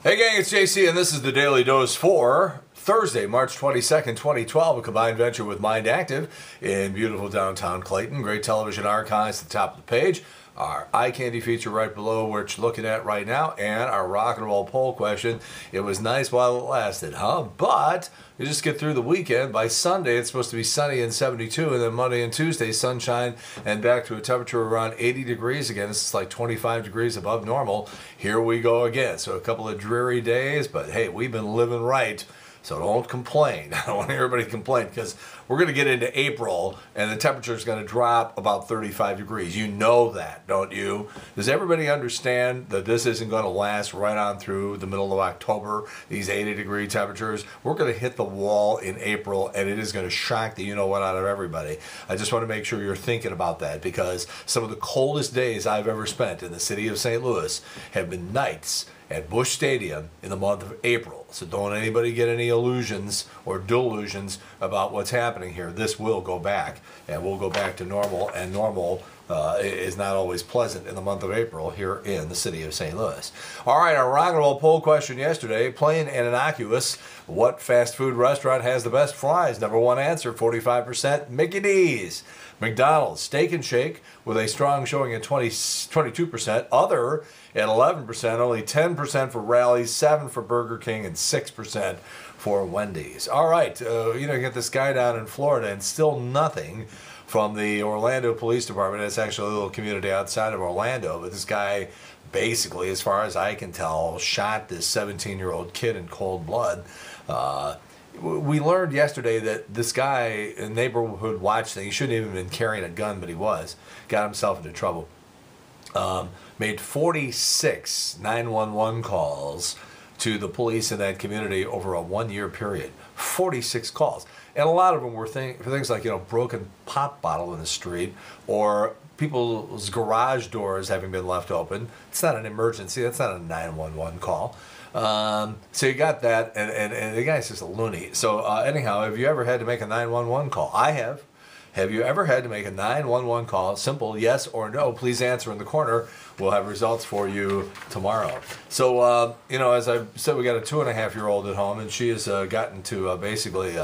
Hey gang, it's JC and this is the Daily Dose for Thursday, March 22nd, 2012, a combined venture with Mind Active in beautiful downtown Clayton. Great television archives at the top of the page. Our eye candy feature right below, which you're looking at right now, and our rock and roll poll question. It was nice while it lasted, huh? But you just get through the weekend. By Sunday, it's supposed to be sunny and 72, and then Monday and Tuesday, sunshine, and back to a temperature around 80 degrees again. This is like 25 degrees above normal. Here we go again. So a couple of dreary days, but hey, we've been living right. So don't complain. I don't want everybody to complain because we're going to get into April and the temperature is going to drop about 35 degrees. You know that, don't you? Does everybody understand that this isn't going to last right on through the middle of October, these 80-degree temperatures? We're going to hit the wall in April and it is going to shock the you-know-what out of everybody. I just want to make sure you're thinking about that because some of the coldest days I've ever spent in the city of St. Louis have been nights at Busch Stadium in the month of April. So don't anybody get any illusions or delusions about what's happening here. This will go back, and we'll go back to normal, and normal is not always pleasant in the month of April here in the city of St. Louis. All right, our rock and roll poll question yesterday, plain and innocuous. What fast food restaurant has the best fries? Number one answer, 45%, Mickey D's. McDonald's Steak and Shake with a strong showing at 22%. Other at 11%, only 10% for Rally's, 7% for Burger King, and 6% for Wendy's. All right, you get this guy down in Florida and still nothing from the Orlando Police Department. It's actually a little community outside of Orlando, but this guy basically, as far as I can tell, shot this 17-year-old kid in cold blood. We learned yesterday that this guy, a neighborhood watch thing, he shouldn't even have been carrying a gun, but he was, got himself into trouble. Made 46 911 calls to the police in that community over a one-year period. 46 calls. And a lot of them were for things like, broken pop bottle in the street or people's garage doors having been left open. It's not an emergency. That's not a 911 call. So you got that, and the guy's just a loony. So anyhow, have you ever had to make a 911 call? I have. Have you ever had to make a 911 call? Simple, yes or no. Please answer in the corner. We'll have results for you tomorrow. So, as I said, we got a 2.5-year-old at home, and she has gotten to basically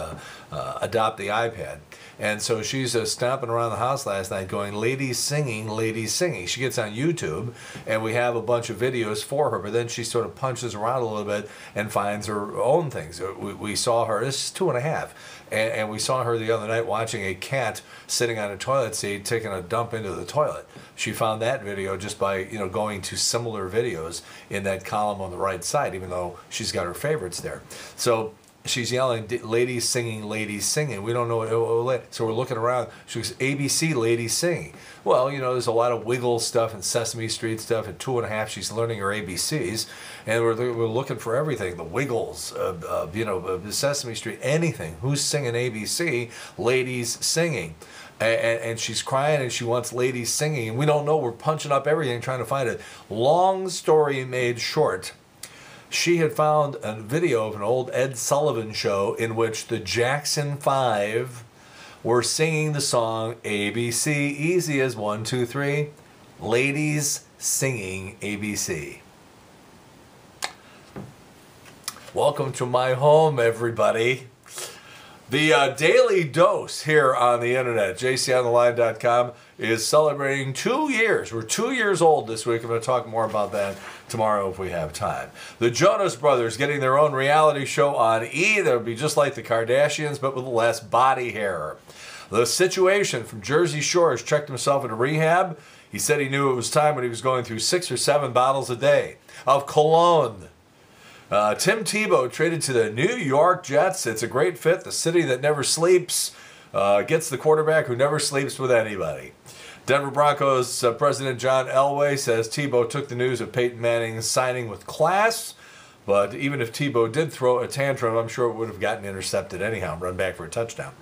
adopt the iPad. And so she's stomping around the house last night going, ladies singing, ladies singing. She gets on YouTube, and we have a bunch of videos for her, but then she sort of punches around a little bit and finds her own things. We saw her, this is 2.5, and we saw her the other night watching a cat sitting on a toilet seat taking a dump into the toilet. She found that video just by, going to similar videos in that column on the right side, even though she's got her favorites there. So she's yelling, ladies singing, ladies singing. We don't know what, so we're looking around. She goes, ABC, ladies singing. Well, there's a lot of Wiggles stuff and Sesame Street stuff. At 2.5, she's learning her ABCs. And we're looking for everything. The Wiggles, Sesame Street, anything. Who's singing ABC? Ladies singing. And she's crying and she wants ladies singing. And we don't know. We're punching up everything trying to find it. Long story made short. She had found a video of an old Ed Sullivan show in which the Jackson 5 were singing the song ABC, easy as 1, 2, 3. Ladies singing ABC. Welcome to my home, everybody. The Daily Dose here on the internet, jcontheline.com, is celebrating 2 years. We're 2 years old this week. I'm going to talk more about that tomorrow if we have time. The Jonas Brothers getting their own reality show on E! That would be just like the Kardashians, but with less body hair. The Situation from Jersey Shore has checked himself into rehab. He said he knew it was time when he was going through 6 or 7 bottles a day of cologne. Tim Tebow traded to the New York Jets. It's a great fit. The city that never sleeps gets the quarterback who never sleeps with anybody. Denver Broncos President John Elway says Tebow took the news of Peyton Manning's signing with class. But even if Tebow did throw a tantrum, I'm sure it would have gotten intercepted anyhow and run back for a touchdown.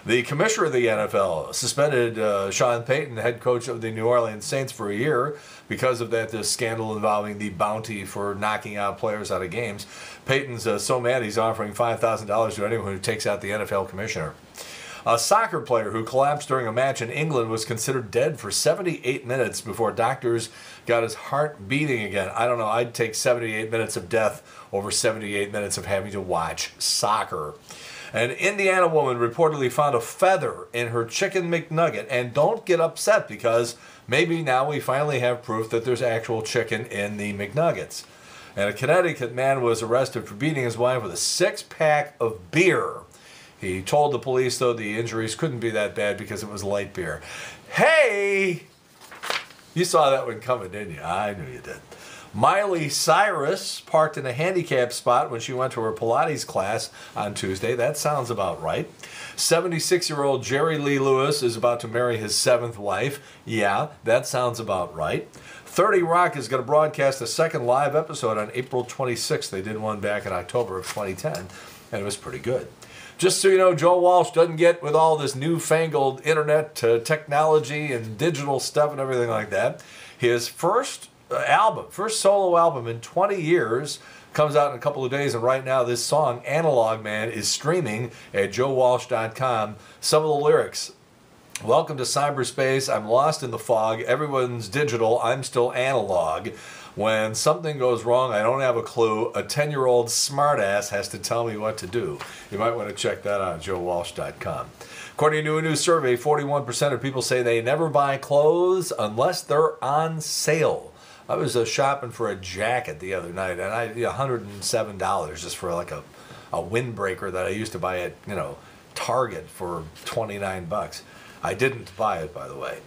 The commissioner of the NFL suspended Sean Payton, head coach of the New Orleans Saints, for a year because of that scandal involving the bounty for knocking out players out of games. Payton's so mad he's offering $5,000 to anyone who takes out the NFL commissioner. A soccer player who collapsed during a match in England was considered dead for 78 minutes before doctors got his heart beating again. I don't know, I'd take 78 minutes of death over 78 minutes of having to watch soccer. An Indiana woman reportedly found a feather in her chicken McNugget, and don't get upset because maybe now we finally have proof that there's actual chicken in the McNuggets. And a Connecticut man was arrested for beating his wife with a 6-pack of beer. He told the police, though, the injuries couldn't be that bad because it was light beer. Hey! You saw that one coming, didn't you? I knew you did. Miley Cyrus parked in a handicapped spot when she went to her Pilates class on Tuesday. That sounds about right. 76-year-old Jerry Lee Lewis is about to marry his 7th wife. Yeah, that sounds about right. 30 Rock is going to broadcast a second live episode on April 26th. They did one back in October of 2010, and it was pretty good. Just so you know, Joe Walsh doesn't get with all this newfangled internet technology and digital stuff and everything like that. His first solo album in 20 years, comes out in a couple of days, and right now this song, Analog Man, is streaming at joewalsh.com. Some of the lyrics: welcome to cyberspace, I'm lost in the fog, everyone's digital, I'm still analog. When something goes wrong, I don't have a clue. A 10-year-old smartass has to tell me what to do. You might want to check that out at joewalsh.com. According to a new survey, 41% of people say they never buy clothes unless they're on sale. I was shopping for a jacket the other night, and I $107 just for like a windbreaker that I used to buy at Target for 29 bucks. I didn't buy it, by the way.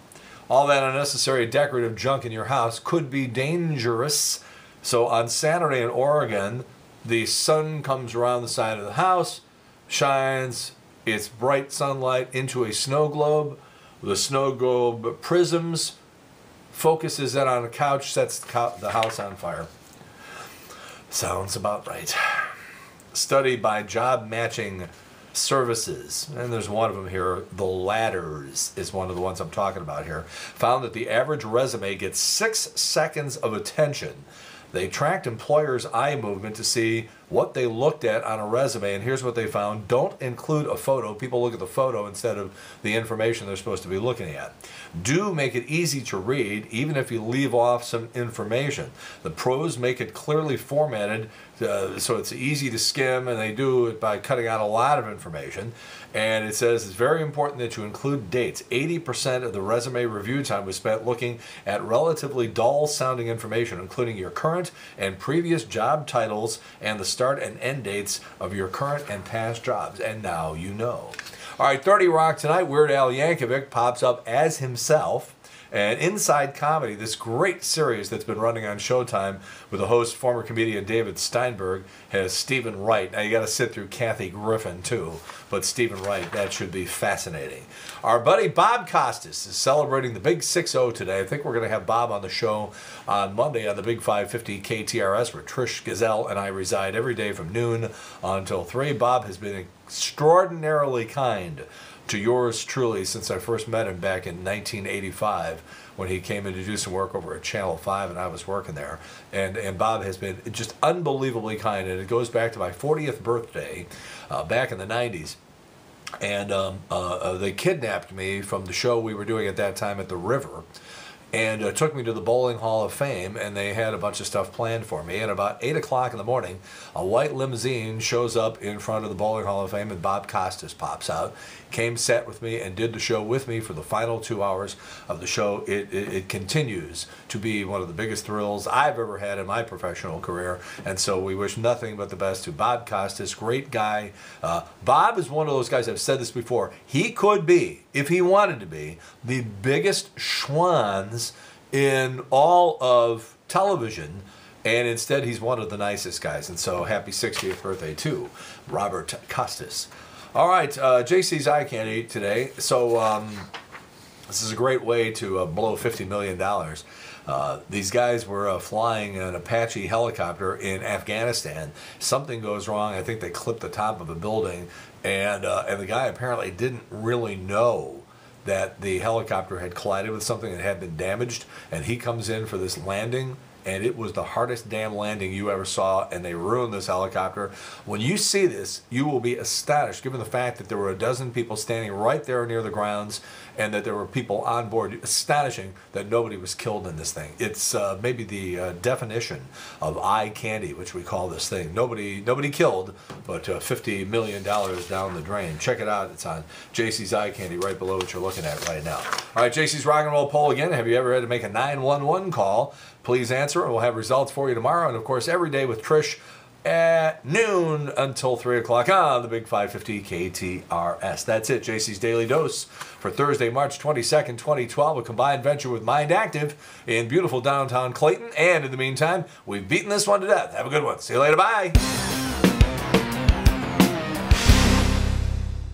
All that unnecessary decorative junk in your house could be dangerous. So on Saturday in Oregon, the sun comes around the side of the house, shines its bright sunlight into a snow globe. The snow globe prisms, focuses in on a couch, sets the house on fire. Sounds about right. Study by Job Matching Services, and there's one of them here, The Ladders is one of the ones I'm talking about here, found that the average resume gets 6 seconds of attention. They tracked employers' eye movement to see what they looked at on a resume, and here's what they found. Don't include a photo. People look at the photo instead of the information they're supposed to be looking at. Do make it easy to read, even if you leave off some information. The pros make it clearly formatted so it's easy to skim, and they do it by cutting out a lot of information. And it says it's very important that you include dates. 80% of the resume review time was spent looking at relatively dull-sounding information, including your current and previous job titles and the start and end dates of your current and past jobs. And now you know. All right, 30 Rock tonight, Weird Al Yankovic pops up as himself. And Inside Comedy, this great series that's been running on Showtime with the host, former comedian David Steinberg, has Stephen Wright. Now, you got to sit through Kathy Griffin, too. But Stephen Wright, that should be fascinating. Our buddy Bob Costas is celebrating the Big 6-0 today. I think we're going to have Bob on the show on Monday on the Big 550 KTRS, where Trish Gazelle and I reside every day from noon until 3. Bob has been extraordinarily kind to yours truly since I first met him back in 1985 when he came in to do some work over at Channel 5 and I was working there. And Bob has been just unbelievably kind, and it goes back to my 40th birthday back in the 90s. And they kidnapped me from the show we were doing at that time at the River, and took me to the Bowling Hall of Fame, and they had a bunch of stuff planned for me. And about 8 o'clock in the morning, a white limousine shows up in front of the Bowling Hall of Fame, and Bob Costas pops out, came, sat with me, and did the show with me for the final 2 hours of the show. It continues to be one of the biggest thrills I've ever had in my professional career, and so we wish nothing but the best to Bob Costas, great guy. Bob is one of those guys, I've said this before, he could be, if he wanted to be, the biggest schwans in all of television, and instead he's one of the nicest guys. And so happy 60th birthday to Robert Costas. All right, JC's Eye Candy today. So this is a great way to blow $50 million. These guys were flying an Apache helicopter in Afghanistan. Something goes wrong. I think they clipped the top of a building, and the guy apparently didn't really know that the helicopter had collided with something that had been damaged, and he comes in for this landing, and it was the hardest damn landing you ever saw, and they ruined this helicopter. When you see this, you will be astonished, given the fact that there were a dozen people standing right there near the grounds, and that there were people on board. Astonishing that nobody was killed in this thing. It's maybe the definition of eye candy, which we call this thing. Nobody killed, but $50 million down the drain. Check it out. It's on JC's Eye Candy right below what you're looking at right now. All right, JC's Rock and Roll poll again. Have you ever had to make a 911 call? Please answer, and we'll have results for you tomorrow. And, of course, every day with Trish at noon until 3 o'clock on the Big 550 KTRS. That's it, JC's Daily Dose for Thursday, March 22nd, 2012, a combined venture with Mind Active in beautiful downtown Clayton. And in the meantime, we've beaten this one to death. Have a good one. See you later. Bye.